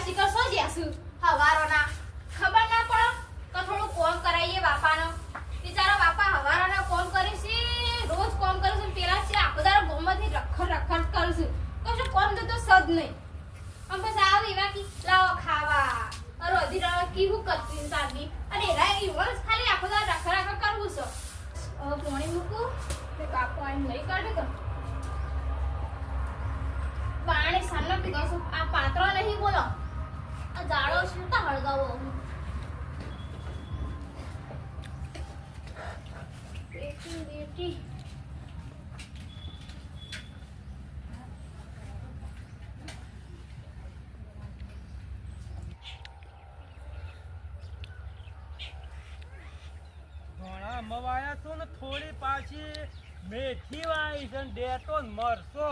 શિકર સો જ્યાસુ હવારોના ખબર ના પડે કે થોડું કોમ કરાઈએ બાપાનો બિચારા બાપા હવારોના કોમ કરે છે રોજ કોમ કરે છે પેલા છે આખો દાડો ગોમમાંથી રખડ કરું છું કશું કોમ તો સદ નહીં આમ બસ આવ એવા કી લાવો ખાવા રોધી રાવ કીવું કરતી સાદી અને એરા ઈવોસ ખાલી આખો દાડો રખડ કરવું છે હવે પોણી મૂકું તે બાપો આઈને લઈ કાઢે તો પાણી સાનો પીગો છું આ પાત્રો નહીં બોલો આ જાળો શું તા હળગાવો બેટી ઘણા મવાયા છો ને થોડી પાછી મેથી વાઈ છે ને ડેટો ને મરસો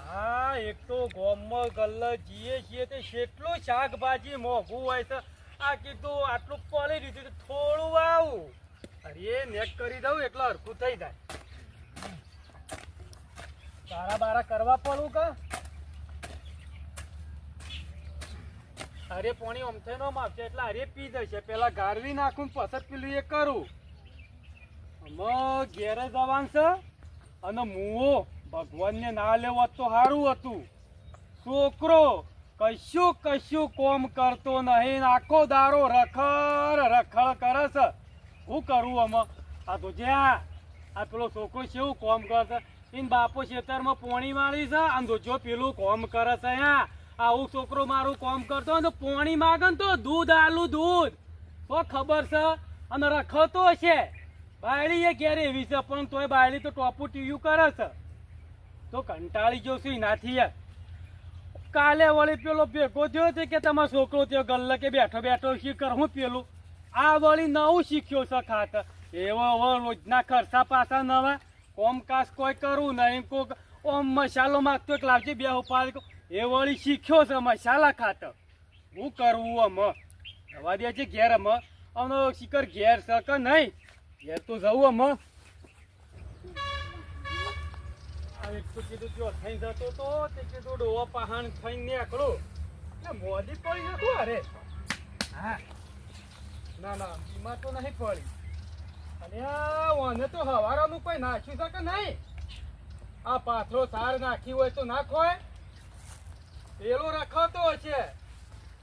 હા એક તો ગોમમાં ગલ્લ જીએ છીએ તે કેટલું શાકભાજી મોંઘું હોય છે આ કીધું આટલું પડી રહ્યું છે થોડું વાવું અરે નેક કરી દઉં એટલે હરખું થઈ જાય તારા બારા કરવા પડું કા અરે પોણી અમથે નો માપશે એટલે અરે પી જશે પેલા ગારવી નાખું પછી પેલું એ કરું ઘેર જવાનું છે અને મુઓ ભગવાનને ના લેવો તો સારું હતું છોકરો કશું કોમ કરતો નહીં આખો દારો રખડ કરે છે શું કરવું અમે આ તો જ્યાં આ પેલો છોકરો કેવું કોમ કરશે એને બાપો ખેતરમાં પોણી વાળી છે અને તો જો પેલું કોમ કરે છે અહીંયા આવું છોકરો મારું કોમ કરતો હોય તો પોણી માગે ને તો દૂધ આલું દૂધ તો ખબર છે અને રખતો છે બાયડી એ ઘેર એવી છે પણ તોય બાયડી તો ટોપું ટીયું કરે છે તો કંટાળી જશું એનાથી કાલે વળી પેલો ભેગો થયો છે કે તમારો છોકરો ત્યાં ગલ્લે કે બેઠો શીખર હું પેલું આ વળી નવું શીખ્યો છે ખાત એવો રોજના ખર્ચા પાછા નવા કોમકાજ કોઈ કરવું નહીં કોઈક ઓમ મસાલો માગતો એક લાવજે બે ઉપાડી એ વળી શીખ્યો છે મસાલા ખાતર હું કરવું રવા દે છે ઘેર અને શિખર ઘેર છે કે નહીં ઘેર તો જવું કીધું જો થઈ જતો તો તે કીધું ડોવા પહાણ થઈને નીકળો એટલે મોદી પડી નાખું અરે હા ના બીમાર તો નહીં પડી અને ઓને તો હવારાનું કોઈ નાખ્યું છે કે નહીં આ પાથરો સાર નાખી હોય તો નાખોય પેલો રખતો છે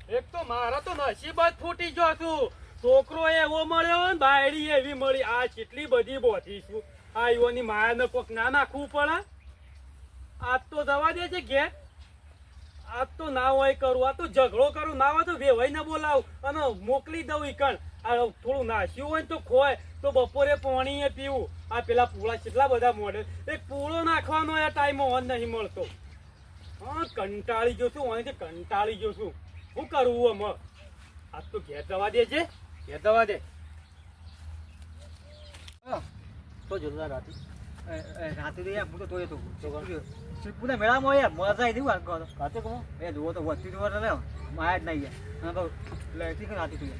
એક તો મારા તો નસીબ જ ફૂટી ગયો છું છોકરો એવો મળ્યો ને બાયડી એવી મળી આ કેટલી બધી બોધી છું આ યુવાની માયાને કોક ના નાખવું પડે આજ તો જવા દે છે ઘેર આજ તો ના હોય કરું આ તો ઝઘડો કરું ના હોય તો વેવાઈ ને બોલાવું અને મોકલી દઉં ઈકણ આ થોડું નાસ્યું હોય ને તો ખોય તો બપોરે પાણી પીવું આ પેલા પૂળા કેટલા બધા મોડે એક પૂળો નાખવાનો એ ટાઈમ ઓન નહીં મળતો હા કંટાળી જોશું અહીંથી કંટાળી જોશું શું કરવું અમે આજ તો ઘેર જવા દે છે ઘેર જવા દે તો જરૂર રાતે રાતે તો યાર હું તો તોય તો પૂરા મેળામાં યાર મજા આવી દીધું આ રાતે કહો એ જુઓ તો વધતી તો લે માયા જ નહીં યાર તો લેતી રાતે તું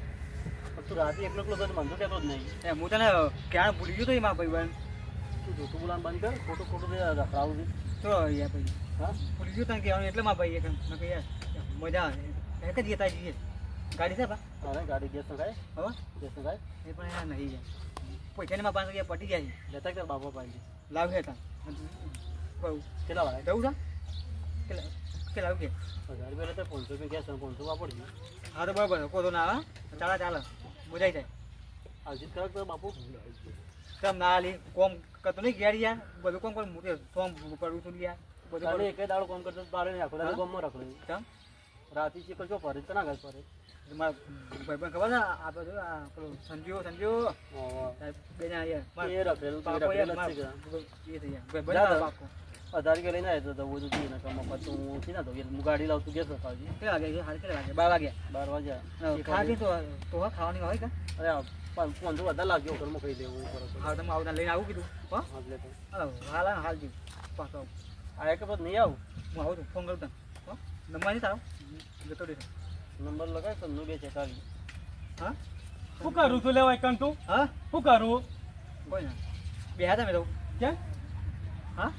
તું રાતે એકલો એકલો મને તો એકલો જ નહીં એ હું તને ક્યાં ભૂલી ગયો તો એ મારા ભાઈ તું જોતું બોલાવાનું બંધ કર ખોટું રખડાવું છે તો યાર ભાઈ હા ભૂલી ગયો તને કહેવાનું એટલે મારા ભાઈ મેં કહી યાર મજા આવે એક જ જતા જઈએ ગાડી છે બા અરે ગાડી ગેસ નખાય હવે ગેસ નખાય એ પણ યાર નહીં યાર પૈસાની માં 5 રૂપિયા પટી જાય લેતા તાર બાપા પાડી લાવ હે તા કેટલા વાળા જવું છે કે લાવ કે 1000 રૂપિયા લેતા 500 રૂપિયા ગેસ 500 વાપરજો હા તો બરાબર કોતો ના આવે ચાલે મજા જાય આવજી કર તો બાપુ તમ ના લી કોમ કરતો નહીં ઘેર યાર બધું કોમ કરું મોટે ફોર્મ કરું છું યાર બધું એક દાડો કોમ કરતો બારે ને આખો દાડો કોમમાં રાખો તમ રાતી ચીકર જો ફરે તો ના ગલ ફરે મારા ભાઈ ખબર છે આપણે જો આ પેલો સંજીવ બે ના યાર એ રખેલું પાકો યાર એ થઈ જાય ભાઈ પાકો 1000 રૂપિયા લઈને આવ્યો તો બધું પીને કમ પછી હું થી ના તો હું ગાડી લાવતું ગેસ નખાવજી કેટલા વાગે છે હાલ કેટલા વાગે 12 વાગ્યા 12 વાગ્યા ખાધી તો ખાવાની હોય કે અરે 500 વધારે લાગ્યો ઘરમાં ખાઈ લેવું હા તમે આવતા લઈને આવું કીધું હા હા લેતો હાલ જી પાછો આ એક બાદ નહીં આવું હું આવું ફોન કરું તને નંબર નહીં તારો જતો રહેશે નંબર લગાય તો 246 હા શું કરું તું લેવાય કન તું હા શું કરું કોઈ ના બે હતા મેં તો ક્યાં હા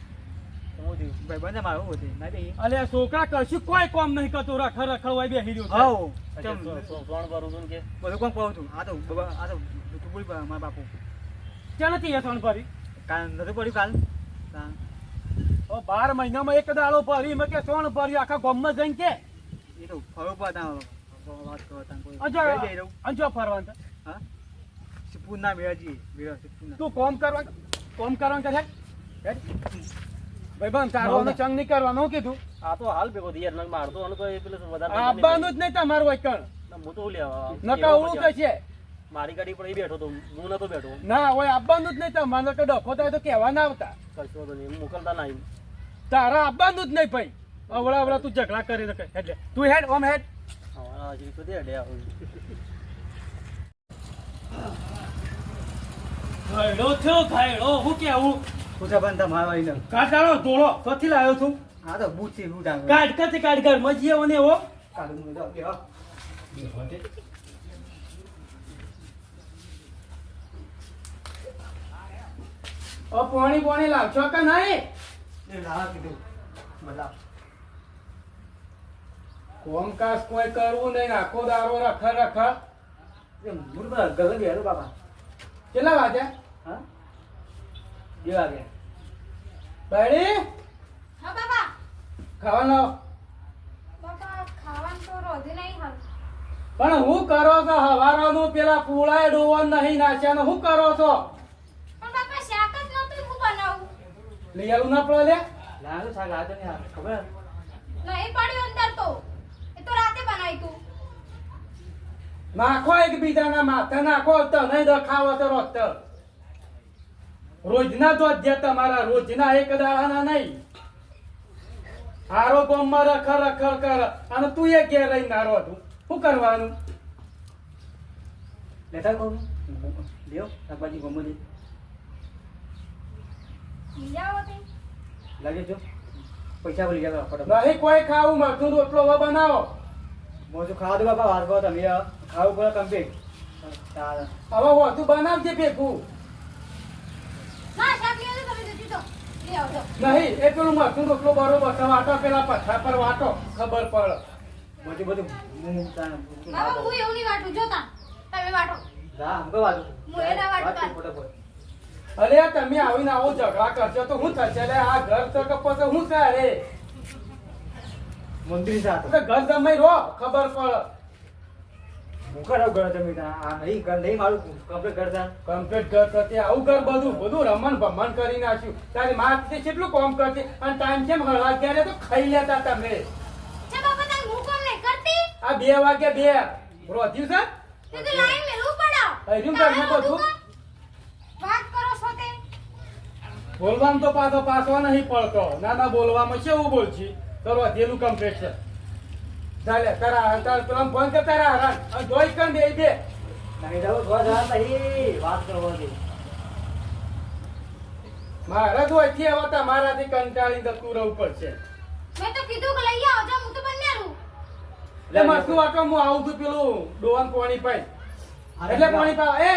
ભાઈબંધે મારું હતું ના બે અલે આ છોકરા કશું કોઈ કામ નહીં કરતો રખડ રખડ હોય બેહી રહ્યો છે. હાઉ અચ્છા, ચમ સોણ ભરું છું ને કે બધું કોણ પાવું છું આ તો ટુકડી મારા બાપુ ક્યાં નથી એ ત્રણ ભરી કાલ નતું પડ્યું કાલ તાન. 12 મહિનામાં એક દાડો ભરી મેં કે ત્રણ ભરી આખા ગામમાં જઈને કે એ તો ફરવું પડતા વાત કરો તાન કોઈ અંજો ઘરે જઈ રહું અંજો ફરવાનું છે. હા સિપુર ના મેળજી મેળા સિપુર ના તું કોમ કરવાનું કરે ભાઈ બંધ તારવાનું ચંગ નહીં કરવાનું હું કીધું આ તો હાલ ભેગો થઈ યાર નક મારતો અને તો એ પેલું વધારે આવવાનું જ નહીં તમારું વૈકણ ના, હું તો લેવા નકા ઉડું તો છે મારી ગાડી પર એ બેઠો તો હું નતો બેઠો ના હોય આવવાનું જ નહીં તમારે કે ડખો થાય તો કહેવા ના આવતા કશો તો નહીં મોકલતા ના તારા આવવાનું જ નહીં ભાઈ અવળા અવળા તું ઝઘડા કરી દે એટલે તું હેડ ઓમ હેડ હા હજી તો દે ડે ઘાયડો થયો ઘાયડો હું કેવું પૂછા બંધ મારવા એને કાટાળો ધોળો ક્યાંથી લાવ્યો છું આ તો બૂટ છે બૂટ આવે કાઢ કાઢ કાઢ કાઢ મજીએ ઓને એવો કાલ હું જાઉં કે હા પાણી પાણી લાવશો કે નહીં એ લાવા કીધું બદલાવ કોમકાજ કોઈ કરવું નહીં આખો દારો રખડ રખડ એ મૂળ પર ગલે બેરો બાપા કેટલા વાગ્યા હા 2 વાગ્યા બાયડી હા બાપા ખાવાનું લાવો. બાપા ખાવાનું તો રોધી નહીં હાલ પણ હું કરો છો હવારોનું પેલા પૂળાય ડોવન નહીં નાખ્યા હું કરો છો પણ બાપા શાક જ નહોતું હું બનાવું લઈ આવું ના પડે લે લાવો શાક લાવતો ને યાર ખબર નહીં પડ્યું અંદર તો એ તો રાતે બનાવી તું નાખો એકબીજાના માથે નાખો તો નહીં દખાવો તો રોજ રોજના તો જ તમારા રોજના એક દાડાના નહીં હારો ગોમમાં રખડ રખડ કર અને તું એ ઘેર રહી નારો હતું શું કરવાનું લેતા કહું લ્યો શાકભાજી ગમો દે જાઓ તે લાગે જો પૈસા બોલી ગયા ફટાફટ નહીં કોઈ ખાવું મરતું રોટલો હવે બનાવો મોજું ખાવા દો બાપા વાત કરો તમે ખાવું પડે કમ્પ્લીટ ચાલ હવે હોતું બનાવજે ભેગું ના શાક લેજો તમે જજો તો લઈ આવજો નહીં એ પેલું મરતું રોટલો બરોબર છે વાટો પેલા પથ્થર પર વાટો ખબર પડે બધું બધું હું બાબા હું એવું નહીં વાટું જોતા તમે વાટો જા હમકો વાતું હું એના વાટું કાઢ. ફટાફટ અરે તમે આવીને આવો ઝઘડા કરશો તો હું થશે લે આ ઘર તો કપો હું છે અરે મંદિર જા તો ઘર જમાઈ રો ખબર પડે ભૂખા રહો ઘર તમે ત્યાં આ નહીં ઘર નહીં મારું કમ્પ્લીટ ઘર જા કમ્પ્લીટ ઘર કરતી આવું ઘર બધું રમણ ભમણ કરી નાખ્યું તારી માથે કેટલું કામ કરતી અને ટાઈમ કેમ હળવા ત્યારે તો ખાઈ લેતા તમે છે બાપા તાર હું કોમ નહીં કરતી આ 2 વાગે 2 રોધ્યું છે તે તો લાઈન મેલું પડો હજુ ઘરમાં બધું વાત કરો છો તે બોલવામાં તો પાછો નહીં પડતો ના બોલવામાં કેવું બોલછી તો રોધેલું કમ્પ્લીટ છે ચાલે તારા પેલા ફોન કર તારા હરાન અને જોઈ કર દે નહીં જાવ ઘર જા નહીં વાત કરવા દે મારા તો અહીંથી આવતા મારાથી કંટાળી જતું રહેવું પડશે મેં તો કીધું કે લઈ આવજો હું તો બન્યારું એટલે મસ્તું વાટો હું આવું છું પેલું ડોવાન પાણી પાઈ એટલે પાણી પાવા એ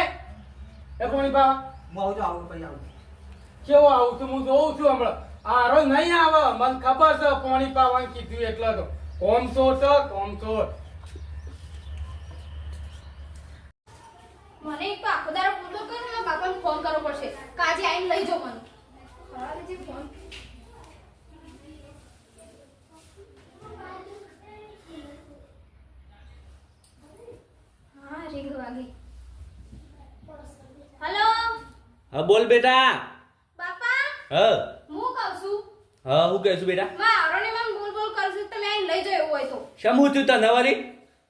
પાણી પાવા હું આવું તો આવું પછી આવું કેવો આવું છું હું જોઉં છું હમણાં આરો નહીં આવે મને ખબર છે પાણી પાવાનું કીધું એટલે તો કોમ સોટ મને એક તો આખો દારો પૂરો કરો ને બાપાને ફોન કરવો પડશે કાજે આવીને લઈ જાઓ મને કરવા દેજે ફોન હા રિંગ વાગી હેલો હા બોલ બેટા બાપા હા હું કહું છું હા હું કહે છું બેટા માં આરોને મન બોલ કરું છું તમે આવીને લઈ જાઓ એવું હોય તો શમ હું થયું તને વળી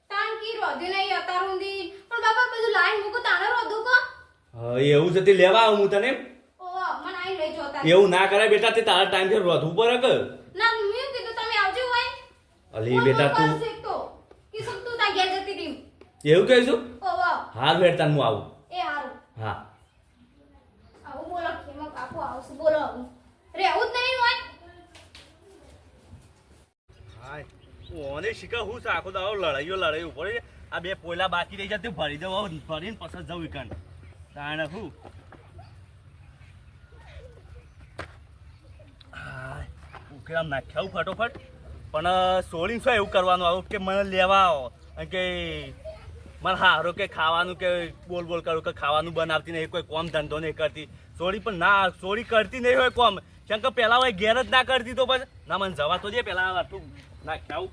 ટાંકી રોધી નહીં અતારુંદી પણ બાપા બધું લાઈન મૂકો તાણે રોધું કો હા એવું છે તે લેવા આવું હું તને ઓ મને આઈ લઈ જાઓ તારે એવું ના કરાય બેટા તે તારા ટાઈમ થી રોધવું પડે કે ના મેં કીધું તમે આવજો હોય અલી બેટા તું તો કે સબ તું તા ઘેર જતી હતી એવું કહીશું ઓ વાહ હાલ બેટ તને હું આવું એ હારું હા આવું બોલો ખેમા કાકુ આવશે બોલો આવું રહેવું જ નહીં હોય ઓને શીખા હું આખો દાવો લડાઈઓ ઉપર આ બે પોયલા બાકી રહી જાય તે ભરી દઉં ભરીને પછી જવું કાન તાણે હું ઉકેલામ નાખ્યા ફટોફટ પણ સોળીને શું એવું કરવાનું આવું કે મને લેવા આવો અને કે મને હારો કે ખાવાનું કે બોલ બોલ કરું કે ખાવાનું બનાવતી નહીં કોઈ કોમ ધંધો નહીં કરતી સોળી પણ ના સોળી કરતી નહીં હોય કોમ શંકર પહેલા હોય ઘેર જ ના કરતી તો પછી ના મને જવા તો દે પેલા આટલું નાખ્યા આવું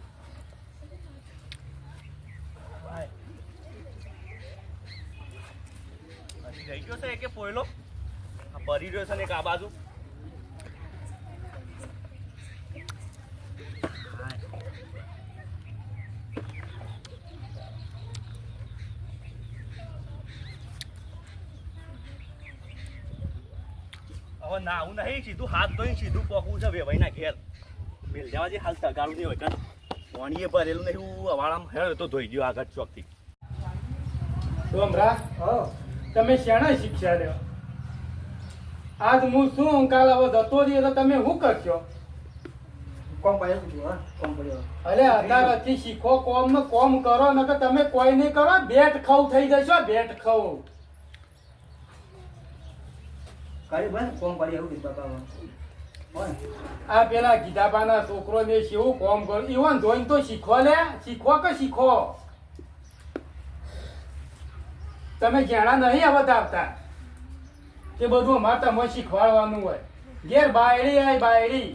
જઈ ગયો છે કે પોયલો ભરી રહ્યો છે ને એક આ બાજુ હવે ના આવું નહીં સીધું હાથ ધોઈને સીધું પોકવું છે વેવાઈના ઘેર મેલ જવા જે હાલ તગાડું નહીં હોય કારણ પાણીએ ભરેલું નહીં હું અવાળામાં હેર તો ધોઈ ગયો આગળ ચોકથી ડોમરા તમે શેના શિક્ષા લ્યો આજ હું શું કાલ હવે જતો રહીએ તો તમે શું કરશો કોમ પડ્યો કોમ પડ્યો અરે અત્યારથી શીખો કોમ ને કોમ કરો નકર તમે કોઈ નહીં કરો બેટ ખાવ થઈ જશો બેટ ખાવ કરી બસ કોમ પડી એવું બાપા આ પેલા ગીધાબાના છોકરો ને કેવું કોમ કરો ઈવન જોઈને તો શીખો લે શીખો કે શીખો તમે જાણા નહીં આવતા આવતા એ બધું અમારે તમે શીખવાડવાનું હોય ઘેર બાયડી આય બાયડી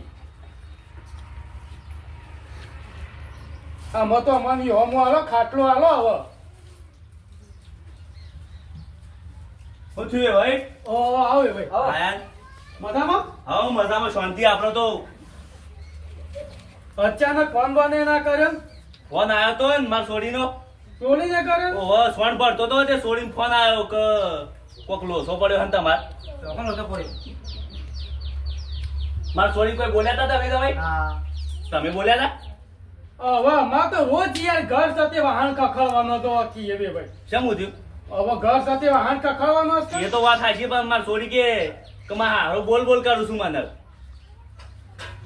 આમાં તો મને હોમો આલો ખાટલો આલો હવે શું થયું ભાઈ ઓ આવે ભાઈ આયા મજામાં હા મજામાં શાંતિ આપણો તો અચાનક ફોન બને ના કર્યો ફોન આવ્યો તો ને મારા છોડીનો ચોરી ને કર્યો ઓહો સોન પડતો તો તે છોડીને ફોન આવ્યો કે કોક લોસો પડ્યો હન તમાર કોણ હતો પડ્યો મારા છોડી કોઈ બોલ્યા હતા તમે ભાઈ હા તમે બોલ્યા હતા હવે માં તો રોજ યાર ઘર સાથે વાહન કખડવાનો તો કી હવે ભાઈ શું થયું હવે ઘર સાથે વાહન કખડવાનો એ તો વાત સાચી પણ મારી છોડી કે માં હારો બોલ બોલ કરું છું મને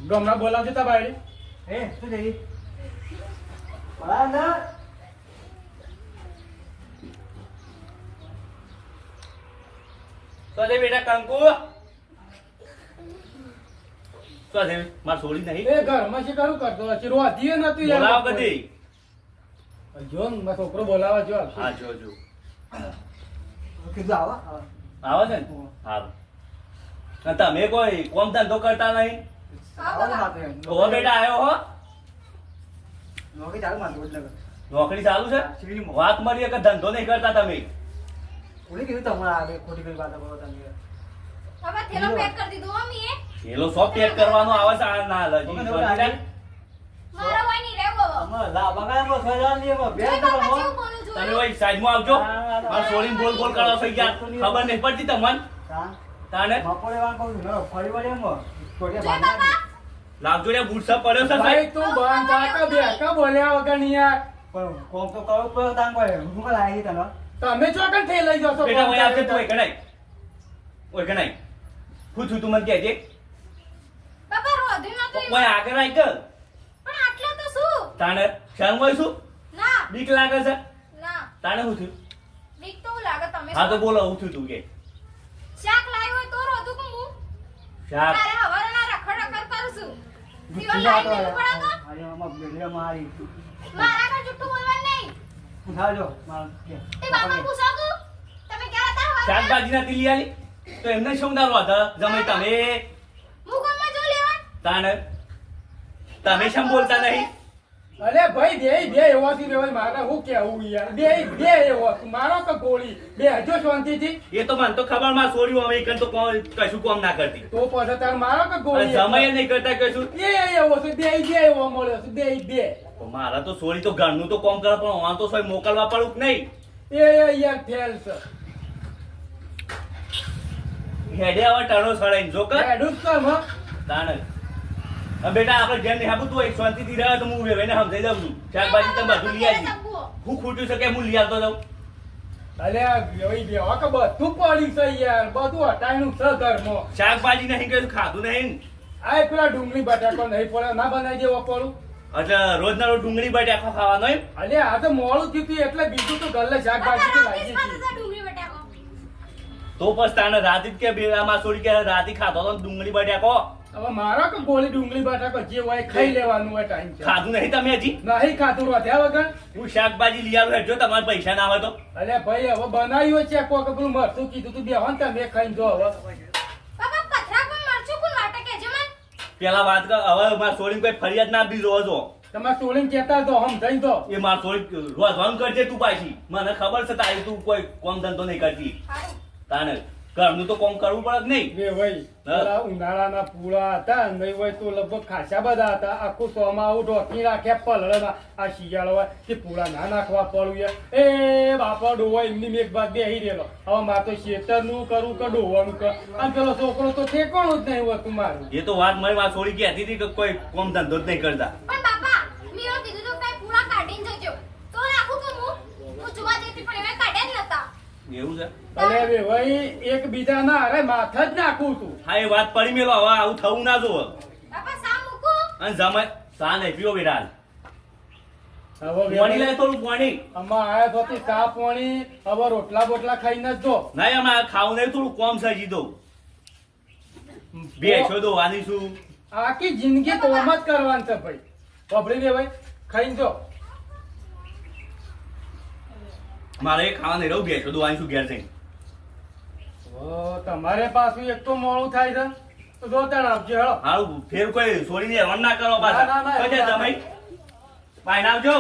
ગમણા બોલાવજો તા બાયડી એ શું થઈ બરા ના તો દે બેટા કંકુ તો દે મારી છોડી નહીં એ ઘરમાં શું કરું કરતો હશે રોધીએ નતું બોલાવ કદી જો ને મારો છોકરો બોલાવા જો હા જો જો કીધું આવા આવે છે ને હા અને તમે કોઈ કોમ ધંધો કરતા નહીં ઓ બેટા આવ્યો હો નોકરી ચાલુ માં રોજ લગન નોકરી ચાલુ છે સિવિલમાં. વાત મળી કે ધંધો નહીં કરતા તમે ઓલી કીધું તમારા આગળ ખોટી કઈ વાત કરો તમે હવે થેલો પેક કરી દીધો મમ્મીએ પેલો સો પેક કરવાનો આવે છે આ ના લજી ઓકે, સોની રાખ. મારો હોય નહીં રહેવો અમાર લા બગાડમાં સજા ની એમાં બે જોઈ કરો બાપા કેવું બોલું તમે જોયું ભાઈ સાઈડમાં આવજો મારા છોડીને બોલ બોલ કરો થઈ ગયા ખબર નહીં પડતી તમને તાને મકોડે વાં કહું છું ને ફરી વળે એમાં છોડે જોઈ બાપા લાગજો રે બૂટ સપ પડ્યો છે ભાઈ સાહેબ તું બંધ થા કે બેકા બોલ્યા વગર નહીં યાર પણ કોમ તો કરવું પડે તાન પડે હું કલ આવી તને તમે ચોકન થઈ લઈ જશો બેટા ઓય આવજે તું ઓય ગણાય હું છું તું મને કહેજે બાપા રોધ્યું નતું ઓય આગળ આઈ કર પણ આટલો તો શું તાને શરમ હોય શું ના બીક લાગે છે ના તાને શું થયું બીક તો હું લાગે તમે હા તો બોલો હું થયું તું કે શાક લાવ્યો હોય તો રોધું કે હું શાક તારે હવારના રખડ રખડ કરું છું દીવાલ લાઈન દેવું પડે તો અરે આમાં બેડરા મારી મારા પર જુઠ્ઠું બોલવાનું નહીં ઉઠાજો માર કે તે બાપા પૂછો કે તમે ક્યારે હતા હવારના? શાકભાજી ના તીલી આલી તો એમને શું દારો હતા જમે તમે હું ગામમાં જો લેવા તાને તમે શેમ બોલતા નહીં અરે ભાઈ બે એવો થી રેવાય મારે હું કેવું યાર બે એવો મારો કે ગોળી બે હજો શાંતિથી એ તો મને તો ખબર માં છોડ્યું હવે એકન તો કશું કોમ ના કરતી તો પછી તાર મારો કે અને ગોળી જમાય નહીં કરતા કશું એ એવો છે બે એવો મળ્યો છે બે મારા તો છોડી તો ઘરનું તો કોમ કરે પણ વાં તો સોય મોકલવા પડું કે નહીં એ યાર ફેલ છે હેડે હવે ટણો સડાઈને જો કર એડું જ કર માં તાને હવે બેટા આપણે જેમ નહીં આપું તું એક શાંતિથી રહે તો હું વેવાઈને સમજાઈ દઉં છું શાકભાજી તમે બધું લઈ આવી હું ખોટું છે કે હું લઈ આવતો જાઉં અલે ભાઈ બેવા કે બધું પડ્યું છે યાર બધું હટાયનું છે ઘરમાં શાકભાજી નહીં કશું ખાધું નહીં આ પેલા ડુંગળી બટાકો નહીં પડે ના બનાવી દેવો પડું એટલે રોજના રોજ ડુંગળી બટાકો ખાવાનો એમ અલે આ તો મોડું થયું તું એટલે બીજું તો ગલ્લે શાકભાજી તો લાગી હતી ડુંગળી બટાકો તો પછી તાને રાતી જ કે બે આમાં છોડી કે રાતી ખાતો તો ડુંગળી બટાકો હવે મારો કે ગોળી ડુંગળી બટાકો જે હોય ખાઈ લેવાનું હોય ટાઈમ છે ખાધું નહીં તમે હજી નહીં ખાતું રોધ્યા વગર હું શાકભાજી લઈ આવું હેઠો તમારે પૈસા ના હોય તો અલ્યા ભાઈ હવે બનાવ્યું છે કોક પેલું મરચું કીધું તું બેહો ને તમે ખાઈને જો હવે બાપા પથરા કોણ મરચું કોણ વાટે કેજો મને પેલા વાત કર હવે મારે છોડીને કોઈ ફરિયાદ ના આપી જોવો છો તમારે સોળીને કહેતા તો હમ જઈ તો એ મારે છોડી રોજવાનું કરજે તું પાછી મને ખબર છે તારી તું કોઈ કોમ ધંધો નહીં કરતી હારું તાને ઘરનું તો કોમ કરવું પડે કે નહીં બે ભાઈ પેલા ઉનાળાના પૂળા હતા નહીં હોય તો લગભગ ખાસા બધા હતા આખું સોમાં આવું ઢોકી રાખ્યા પલળના આ શિયાળો હોય તે પૂળા ના નાખવા પડ્યું એ બાપા ડોવા એમની એક ભાગ બેહી રહેલો હવે મારે તો શેતરનું કરું કે ડોવાનું કર આ પેલો છોકરો તો ઠેકાણું જ નહીં હોતું મારું એ તો વાત મારી માં છોડી કહેતી હતી કે કોઈ કોમ ધંધો જ નહીં કરતા પણ બાપા મેં એવું કીધું તો કઈ પૂરા કાઢીને જજો તો રાખું કે હું જોવા જતી પણ એમે કાઢ્યા જ નતા એવું છે અલે બે ભાઈ એક બીજા ના અરે માથે જ નાખું તું હા એ વાત પડી મેલો હવે આવું થવું ના જોવે બાપા સા મૂકો અને જમાય સા નહીં પીવો બેટા હવે પાણી લાય થોડું પાણી આમાં આયા તો તે ચા પાણી હવે રોટલા બોટલા ખાઈને જ જો નહીં અમારે ખાવું નહીં થોડું કોમ સજી દો બેસો દો વાની શું આખી જિંદગી તો આમ જ કરવાનું છે ભાઈ વાપરી દે ભાઈ ખાઈને જો મારે એ ખાવા નહીં રહું બેસો દો વાની શું ઘેર જઈને તમારે પાછું એક તો મોડું થાય છે તો જો તાણ આપજો હેળો હારું ફેર કોઈ છોડીને હેરાન ના કરો ના, ના, પાછા ના, કજે એવું ના જમાઈ પાઈ નાખજો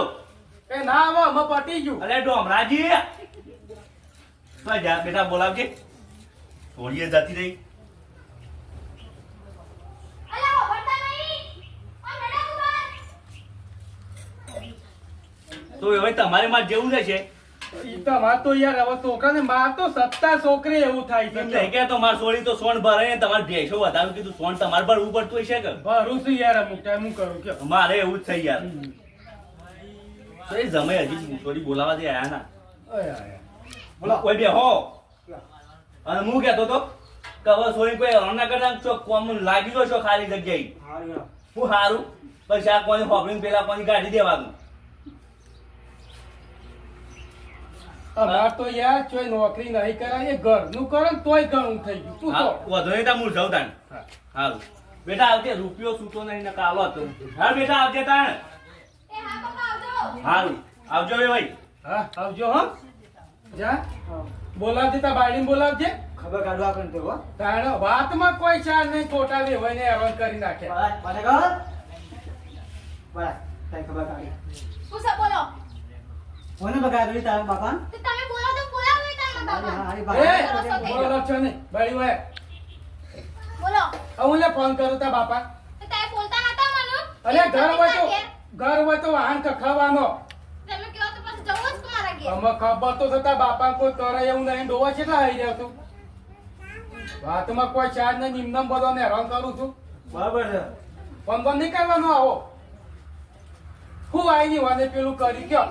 એ ના હવે અમે પટી ગયું અલે ડોમરાજી તો જા બેટા બોલાવજે છોડીએ જતી રહી અલા વળતા નહીં ઓ મેડમ ઉપર તો હવે તમારે માં જેવું છે ઈ તો વાત તો યાર હવે છોકરાને માર તો સત્તા છોકરી એવું થાય છે નહીં કે તો માર છોડી તો સોન ભરાય ને તમારે ભેંસો વધારે કીધું સોન તમારે ભરવું પડતું હશે કે ભરું છું યાર અમુક ટાઈમ હું કરું કે મારે એવું જ થઈ યાર તો એ જમાઈ હજી છોડી બોલાવા દે આયા ના બોલો કોઈ બે હો અને હું કહેતો તો કે હવે છોડી કોઈ હેરાન ના કરતા ચોક કોમ લાગી જો છો ખાલી જગ્યાએ હું હારું પછી આ કોની હોપડીને પેલા કોની ગાડી દેવાનું અમાર તો યાર ચોય નોકરી નહીં કરાય એ ઘરનું કરો ને તોય ઘણું થઈ ગયું તું હા, તો વધુ નહીં તાર હું જાઉં તાણ હા. હારું બેટા આવજે રૂપિયો છૂટો નહીં ને કાલો હતો હા બેટા આવજે તાણ એ હા બાપા આવજો હારું આવજો બે ભાઈ હા આવજો હો જા બોલાવજે તા બાયડીને બોલાવજે ખબર કાઢવા પણ તો હો તાણ વાતમાં કોઈ ચાર નહીં ખોટા વેવાઈને હેરાન કરી નાખે મને કહો બરા તારી ખબર કાઢી પૂછો બોલો કોને બગાડ્યું તારા બાપા તો તમે બોલો તો બોલાવો એ તારા બાપા હારી એ બોલો લક્ષણ નહીં બાયડી હોય બોલો હું લે ફોન કરું તા બાપા તો તમે બોલતા નતા મને અરે ઘર હોય તો વાહન કખાવાનો તમે કહો તો પછી જવું જ તમારા ઘેર અમે ખબર તો થતા બાપા કોઈ કરે એવું નહીં ડોવા કેટલા આવી રહ્યો તું વાતમાં કોઈ ચાર ને નિમ્નમ બધો ને હેરાન કરું છું બરાબર છે ફોન બંધ નહીં કરવાનો આવો હું આવી ની વાને પેલું કરી ગયો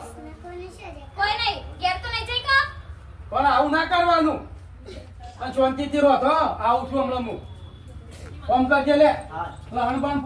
કોઈ નહીં ઘેર તો નહીં જઈ કા પણ આવું ના કરવાનું અને શાંતિથી રહો તો આવું છું હમણાં હું ફોન કરજે લે હા લહણ પણ